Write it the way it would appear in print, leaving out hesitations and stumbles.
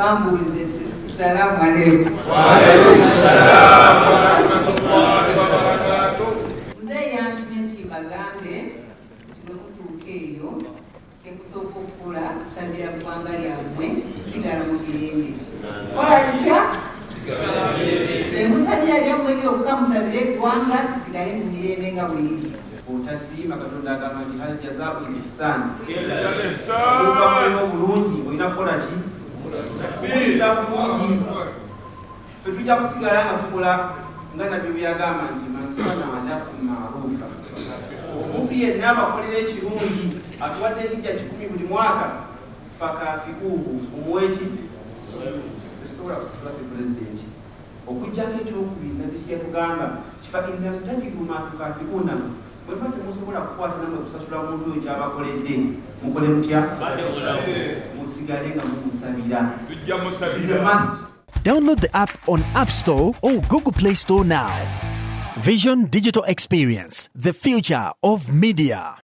bambulize salamu alaykum. Wa alaykum salaam wa rahmatullahi wa barakatuh. Mzee yantumye nti bagambe nti bwe mutuuka eyo kekusooka okukola kusabira ggwanga lyammwe kusigala mu mirembe. Kola kitya? Emusabira byammwe byokka musabire eggwanga tusigale mu mirembe nga bwe liri. Otasiima Katonda agamba nti hal jazaa'ul ihsaan oluva bulungi olina kukola ki? Kuyisa bulungi. Ffe tujja kusigala nga tukola nga nabbi bwe yagamba nti man sanaa lakum ma'ruufa, omuntu yenna abakolera ekirungi atuwadde hijja 10 buli mwaka fakaafiuhu omuweki esobola kusasula ffe pulezidenti okujjako ekyokubiri nabbi kye yatugamba kifa in lam tajidu ma tukaafiunahu, bwe mba temusobola kukwata namwe kusasula omuntu oyo kyabakoledde mukole mutya? Musigale nga mumusabira. It is a must. Download the app on App Store or Google Play Store now. Vision Digital Experience, the future of media.